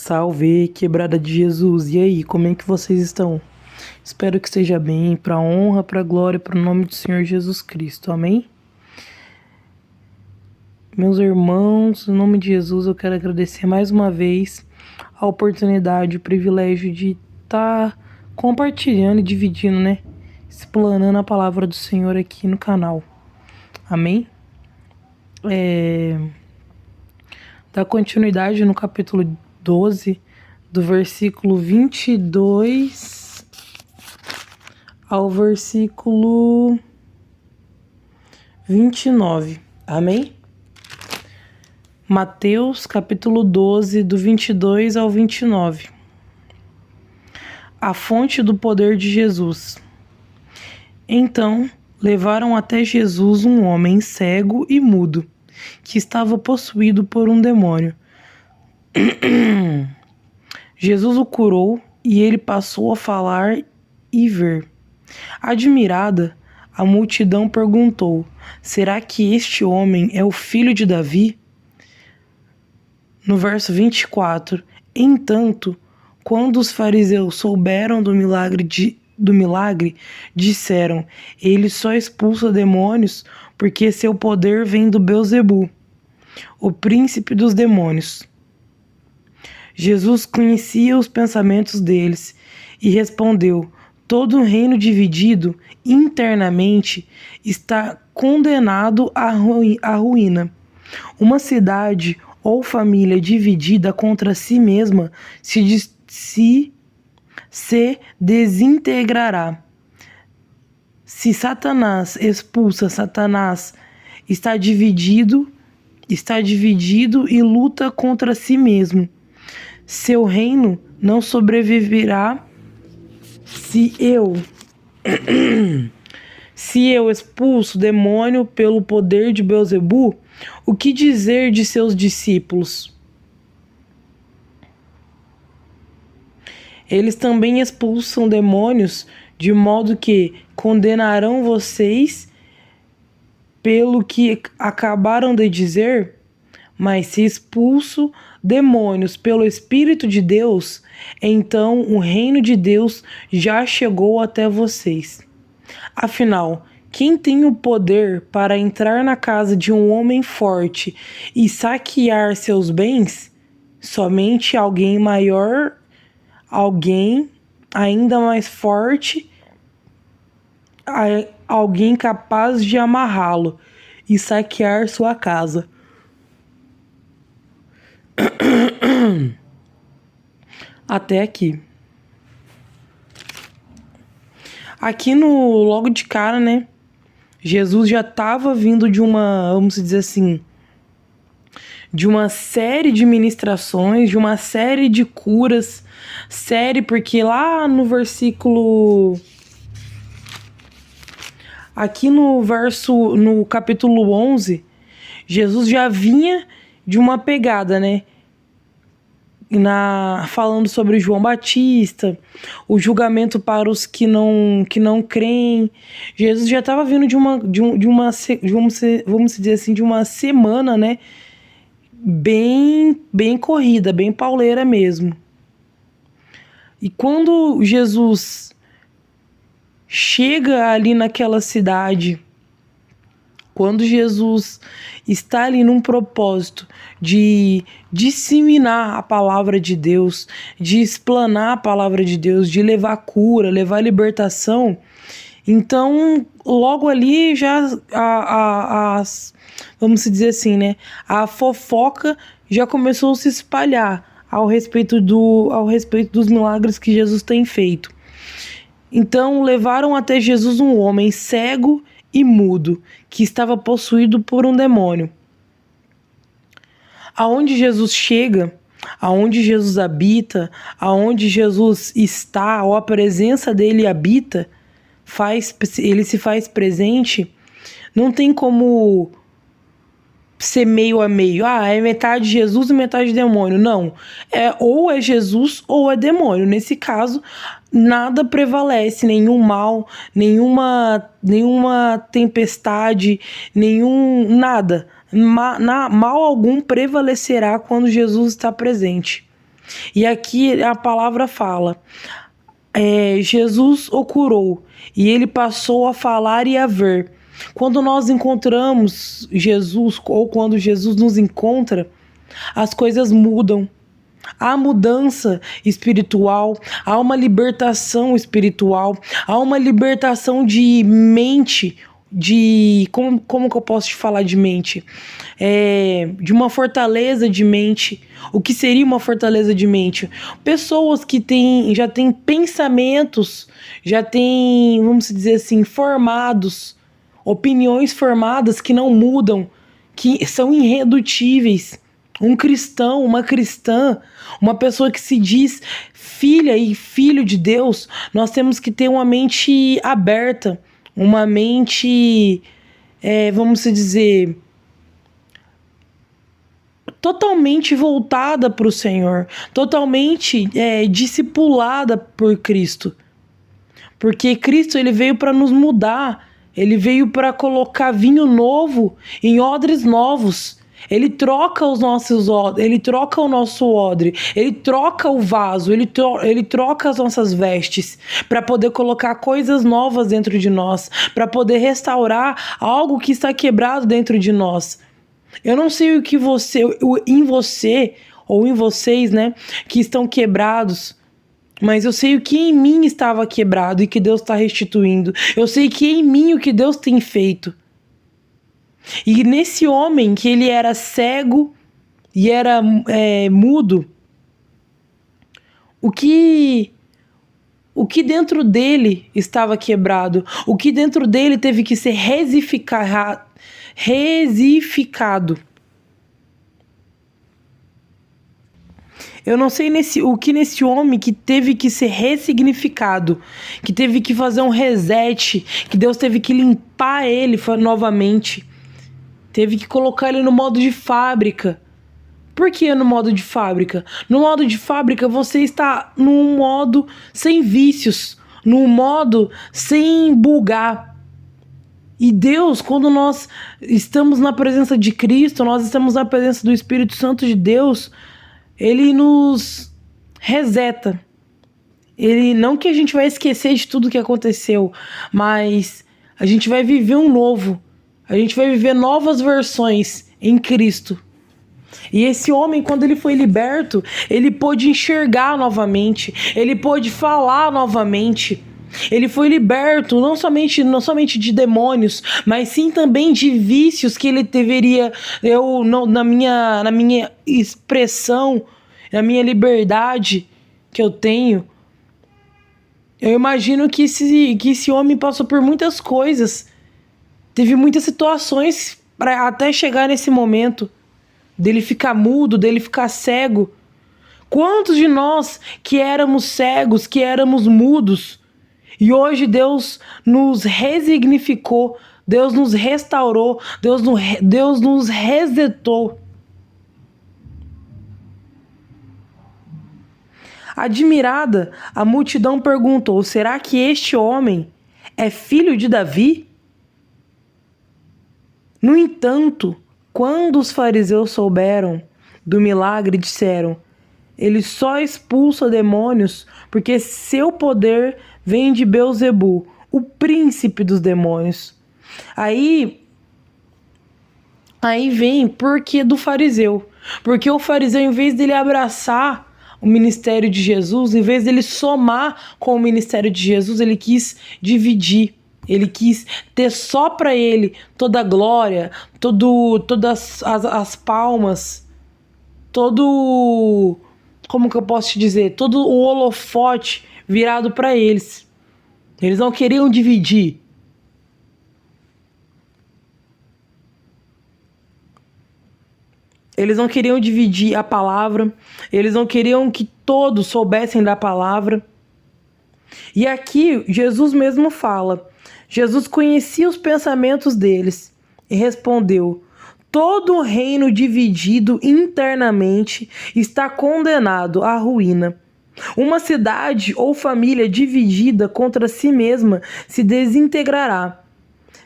Salve, quebrada de Jesus. E aí, como é que vocês estão? Espero que esteja bem, para honra, para glória, para o nome do Senhor Jesus Cristo. Amém? Meus irmãos, em nome de Jesus, eu quero agradecer mais uma vez a oportunidade, o privilégio de estar compartilhando e dividindo, explanando a palavra do Senhor aqui no canal. Amém? Dar continuidade no capítulo 12, do versículo 22 ao versículo 29. Amém? Mateus, capítulo 12, do 22 ao 29. A fonte do poder de Jesus. Então, levaram até Jesus um homem cego e mudo, que estava possuído por um demônio. Jesus o curou e ele passou a falar e ver. Admirada, a multidão perguntou: será que este homem é o filho de Davi? No verso 24, entanto, quando os fariseus souberam do milagre, disseram: ele só expulsa demônios porque seu poder vem do Beelzebu, o príncipe dos demônios. Jesus conhecia os pensamentos deles e respondeu: todo reino dividido internamente está condenado à ruína. Uma cidade ou família dividida contra si mesma se desintegrará. Se Satanás expulsa Satanás, está dividido e luta contra si mesmo. Seu reino não sobreviverá se eu expulso o demônio pelo poder de Beelzebu. O que dizer de seus discípulos? Eles também expulsam demônios, de modo que condenarão vocês pelo que acabaram de dizer. Mas se expulso demônios pelo Espírito de Deus, então o reino de Deus já chegou até vocês. Afinal, quem tem o poder para entrar na casa de um homem forte e saquear seus bens? Somente alguém maior, alguém ainda mais forte, alguém capaz de amarrá-lo e saquear sua casa. Até aqui. Aqui logo de cara, Jesus já estava vindo de vamos dizer assim, de uma série de ministrações, de uma série de curas, porque lá no versículo, aqui no capítulo 11, Jesus já vinha de uma pegada, falando sobre João Batista, o julgamento para os que não creem. Jesus já estava vindo vamos dizer assim, de uma semana, bem corrida, bem pauleira mesmo. E quando Jesus chega ali naquela cidade, quando Jesus está ali num propósito de disseminar a palavra de Deus, de explanar a palavra de Deus, de levar cura, levar libertação, então logo ali já vamos dizer assim, a fofoca já começou a se espalhar ao respeito dos milagres que Jesus tem feito. Então levaram até Jesus um homem cego e mudo, que estava possuído por um demônio. Aonde Jesus chega, aonde Jesus habita, aonde Jesus está, ou a presença dele habita, ele se faz presente, não tem como ser meio a meio. É metade Jesus e metade demônio. Não. Ou é Jesus ou é demônio. Nesse caso, nada prevalece, nenhum mal, nenhuma tempestade, nada. Mal algum prevalecerá quando Jesus está presente. E aqui a palavra fala, Jesus o curou e ele passou a falar e a ver. Quando nós encontramos Jesus, ou quando Jesus nos encontra, as coisas mudam. Há mudança espiritual, há uma libertação espiritual, há uma libertação de mente, como que eu posso te falar de mente? De uma fortaleza de mente. O que seria uma fortaleza de mente? Pessoas que já têm pensamentos, já têm, vamos dizer assim, formados, opiniões formadas que não mudam, que são irredutíveis. Um cristão, uma cristã, uma pessoa que se diz filha e filho de Deus, nós temos que ter uma mente aberta, uma mente, vamos dizer, totalmente voltada para o Senhor, totalmente discipulada por Cristo. Porque Cristo ele veio para nos mudar, ele veio para colocar vinho novo em odres novos. Ele troca os nossos odres, ele troca o nosso odre, ele troca o vaso, ele troca as nossas vestes para poder colocar coisas novas dentro de nós, para poder restaurar algo que está quebrado dentro de nós. Eu não sei o que em você ou em vocês, né, que estão quebrados, mas eu sei o que em mim estava quebrado e que Deus está restituindo. Eu sei que em mim o que Deus tem feito. E nesse homem que ele era cego e era mudo, o que dentro dele estava quebrado, o que dentro dele teve que ser resificado. Eu não sei o que nesse homem que teve que ser ressignificado, que teve que fazer um reset, que Deus teve que limpar ele novamente. Teve que colocar ele no modo de fábrica. Por que no modo de fábrica? No modo de fábrica você está num modo sem vícios, num modo sem bugar. E Deus, quando nós estamos na presença de Cristo, nós estamos na presença do Espírito Santo de Deus, Ele nos reseta. Não que a gente vai esquecer de tudo que aconteceu, mas a gente vai viver um novo. A gente vai viver novas versões em Cristo. E esse homem, quando ele foi liberto, ele pôde enxergar novamente, ele pôde falar novamente. Ele foi liberto não somente de demônios, mas sim também de vícios que ele deveria, na minha expressão, na minha liberdade que eu tenho. Eu imagino que esse homem passou por muitas coisas. Teve muitas situações para até chegar nesse momento dele ficar mudo, dele ficar cego. Quantos de nós que éramos cegos, que éramos mudos, e hoje Deus nos resignificou, Deus nos restaurou, Deus nos resetou. Admirada, a multidão perguntou: será que este homem é filho de Davi? No entanto, quando os fariseus souberam do milagre, disseram: ele só expulsa demônios porque seu poder vem de Beelzebu, o príncipe dos demônios. Aí vem porque do fariseu. Porque o fariseu, em vez dele abraçar o ministério de Jesus, em vez dele somar com o ministério de Jesus, ele quis dividir. Ele quis ter só para ele toda a glória, todas as palmas, como que eu posso te dizer? Todo o holofote virado para eles. Eles não queriam dividir. Eles não queriam dividir a palavra. Eles não queriam que todos soubessem da palavra. E aqui Jesus mesmo fala. Jesus conhecia os pensamentos deles e respondeu: todo reino dividido internamente está condenado à ruína. Uma cidade ou família dividida contra si mesma se desintegrará.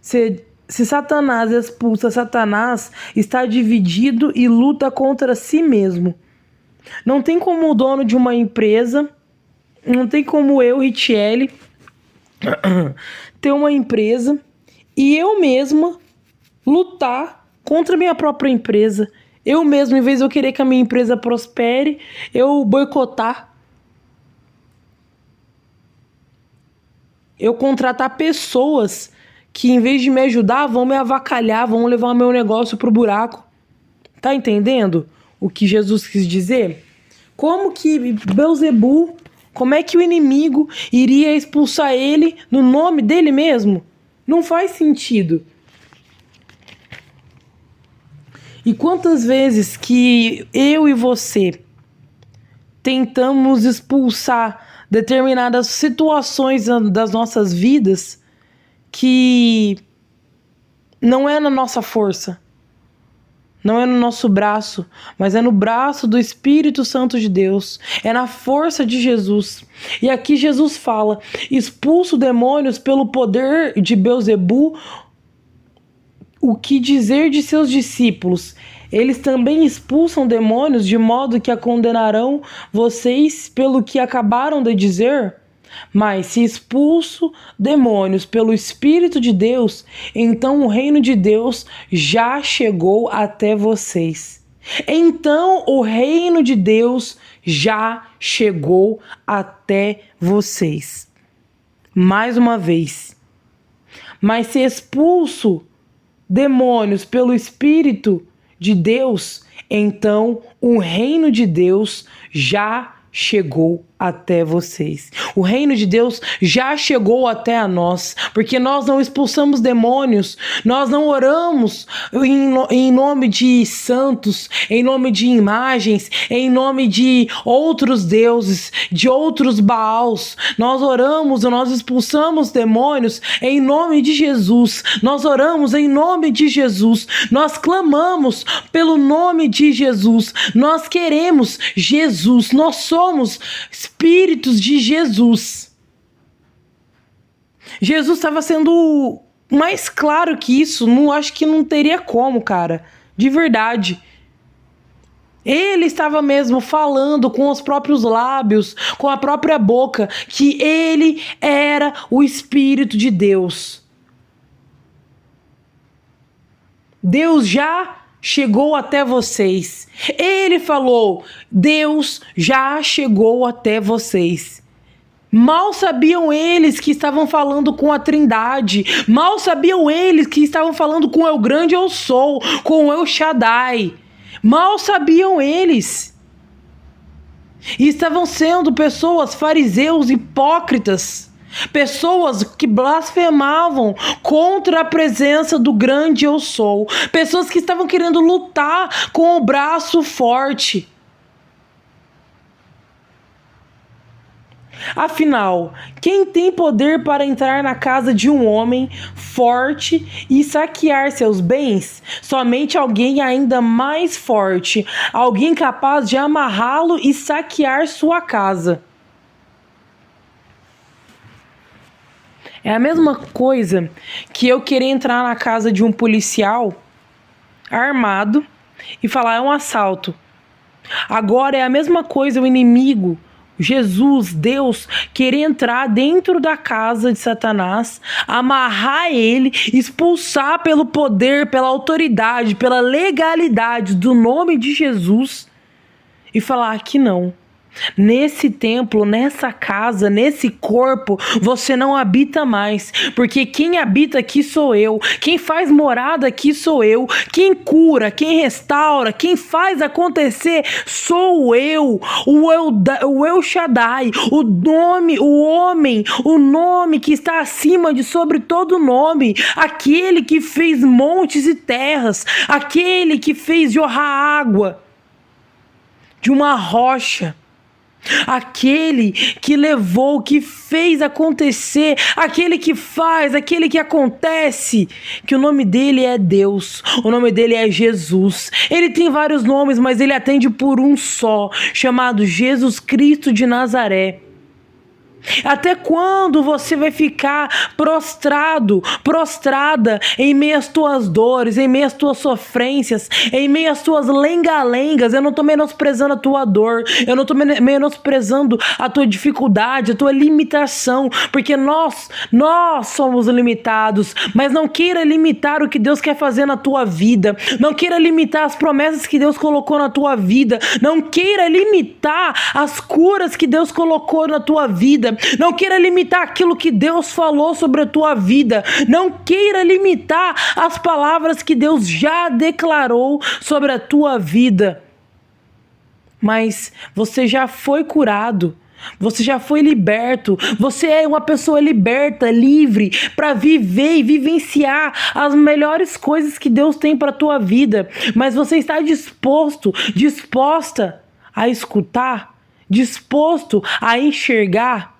Se Satanás expulsa Satanás, está dividido e luta contra si mesmo. Não tem como o dono de uma empresa, não tem como eu, Richelle, ter uma empresa e eu mesma lutar contra a minha própria empresa. Eu mesmo, em vez de eu querer que a minha empresa prospere, eu boicotar. Eu contratar pessoas que, em vez de me ajudar, vão me avacalhar, vão levar o meu negócio pro buraco. Tá entendendo o que Jesus quis dizer? Como que Beelzebul, como é que o inimigo iria expulsar ele no nome dele mesmo? Não faz sentido. E quantas vezes que eu e você tentamos expulsar determinadas situações das nossas vidas que não é na nossa força, não é no nosso braço, mas é no braço do Espírito Santo de Deus, é na força de Jesus. E aqui Jesus fala: expulso demônios pelo poder de Beelzebul. O que dizer de seus discípulos? Eles também expulsam demônios, de modo que a condenarão vocês pelo que acabaram de dizer? Mas se expulso demônios pelo Espírito de Deus, então o reino de Deus já chegou até vocês. Então o reino de Deus já chegou até vocês. Mais uma vez. Mas se expulso demônios pelo Espírito de Deus, então o reino de Deus já chegou até vocês. O reino de Deus já chegou até a nós, porque nós não expulsamos demônios, nós não oramos em nome de santos, em nome de imagens, em nome de outros deuses, de outros Baals. Nós oramos, nós expulsamos demônios em nome de Jesus. Nós oramos em nome de Jesus. Nós clamamos pelo nome de Jesus. Nós queremos Jesus. Nós somos espíritos de Jesus. Jesus estava sendo mais claro que isso. Não acho que não teria como, cara. De verdade. Ele estava mesmo falando com os próprios lábios, com a própria boca, que ele era o Espírito de Deus. Deus já chegou até vocês. Ele falou: Deus já chegou até vocês. Mal sabiam eles que estavam falando com a Trindade. Mal sabiam eles que estavam falando com El Grande Eu Sou, com El Shaddai. Mal sabiam eles. E estavam sendo pessoas, fariseus, hipócritas. Pessoas que blasfemavam contra a presença do grande Eu Sou. Pessoas que estavam querendo lutar com o braço forte. Afinal, quem tem poder para entrar na casa de um homem forte e saquear seus bens? Somente alguém ainda mais forte, alguém capaz de amarrá-lo e saquear sua casa. É a mesma coisa que eu querer entrar na casa de um policial armado e falar: é um assalto. Agora é a mesma coisa o inimigo, Jesus, Deus, querer entrar dentro da casa de Satanás, amarrar ele, expulsar pelo poder, pela autoridade, pela legalidade do nome de Jesus e falar que não. Nesse templo, nessa casa, nesse corpo, você não habita mais, porque quem habita aqui sou eu, quem faz morada aqui sou eu, quem cura, quem restaura, quem faz acontecer sou eu, o El Shaddai, o nome, o homem, o nome que está acima de sobre todo nome, aquele que fez montes e terras, aquele que fez jorrar água de uma rocha, aquele que levou, que fez acontecer, aquele que faz, aquele que acontece, que o nome dele é Deus, o nome dele é Jesus. Ele tem vários nomes, mas ele atende por um só, chamado Jesus Cristo de Nazaré. Até quando você vai ficar prostrado, prostrada em meio às tuas dores, em meio às tuas sofrências, em meio às tuas lenga-lengas? Eu não estou menosprezando a tua dor, eu não estou menosprezando a tua dificuldade, a tua limitação, porque nós somos limitados, mas não queira limitar o que Deus quer fazer na tua vida, não queira limitar as promessas que Deus colocou na tua vida, não queira limitar as curas que Deus colocou na tua vida, não queira limitar aquilo que Deus falou sobre a tua vida, não queira limitar as palavras que Deus já declarou sobre a tua vida. Mas você já foi curado, você já foi liberto, você é uma pessoa liberta, livre, para viver e vivenciar as melhores coisas que Deus tem para a tua vida. Mas você está disposta a escutar, disposto a enxergar?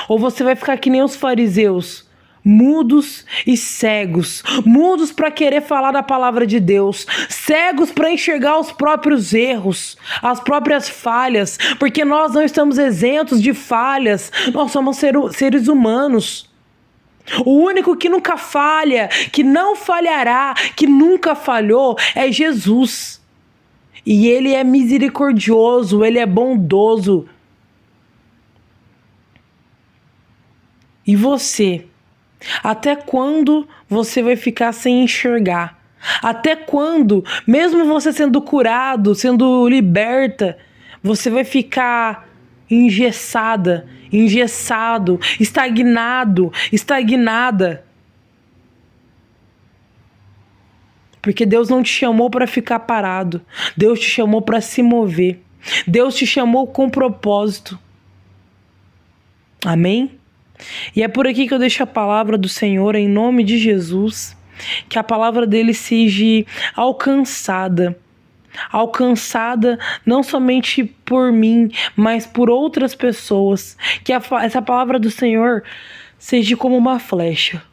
Ou você vai ficar que nem os fariseus, mudos e cegos, mudos para querer falar da palavra de Deus, cegos para enxergar os próprios erros, as próprias falhas, porque nós não estamos isentos de falhas, nós somos seres humanos. O único que nunca falha, que não falhará, que nunca falhou é Jesus. E Ele é misericordioso, Ele é bondoso. E você? Até quando você vai ficar sem enxergar? Até quando, mesmo você sendo curado, sendo liberta, você vai ficar engessado, estagnada? Porque Deus não te chamou para ficar parado. Deus te chamou para se mover. Deus te chamou com propósito. Amém? E é por aqui que eu deixo a palavra do Senhor em nome de Jesus, que a palavra dele seja alcançada não somente por mim, mas por outras pessoas, que essa palavra do Senhor seja como uma flecha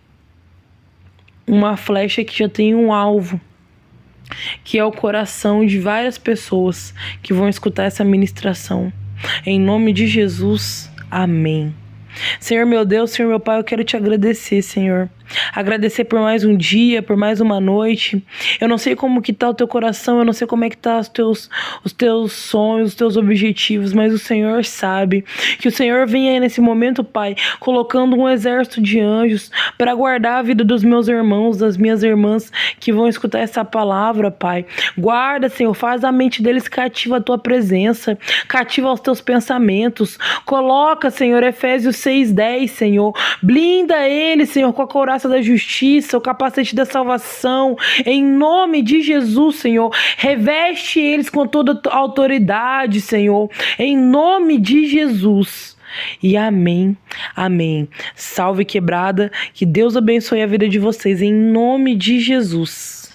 que já tem um alvo, que é o coração de várias pessoas que vão escutar essa ministração. Em nome de Jesus, amém. Senhor meu Deus, Senhor meu Pai, eu quero te agradecer, Senhor. Agradecer por mais um dia, por mais uma noite. Eu não sei como que tá o teu coração, eu não sei como é que tá os teus sonhos, os teus objetivos, mas o Senhor sabe. Que o Senhor venha aí nesse momento, Pai, colocando um exército de anjos para guardar a vida dos meus irmãos, das minhas irmãs que vão escutar essa palavra, Pai. Guarda, Senhor, faz a mente deles cativa a tua presença, cativa os teus pensamentos. Coloca, Senhor, Efésios 6:10, Senhor. Blinda eles, Senhor, com a couraça da justiça, o capacete da salvação, em nome de Jesus, Senhor. Reveste eles com toda a autoridade, Senhor, em nome de Jesus. E amém, amém. Salve Quebrada, que Deus abençoe a vida de vocês, em nome de Jesus.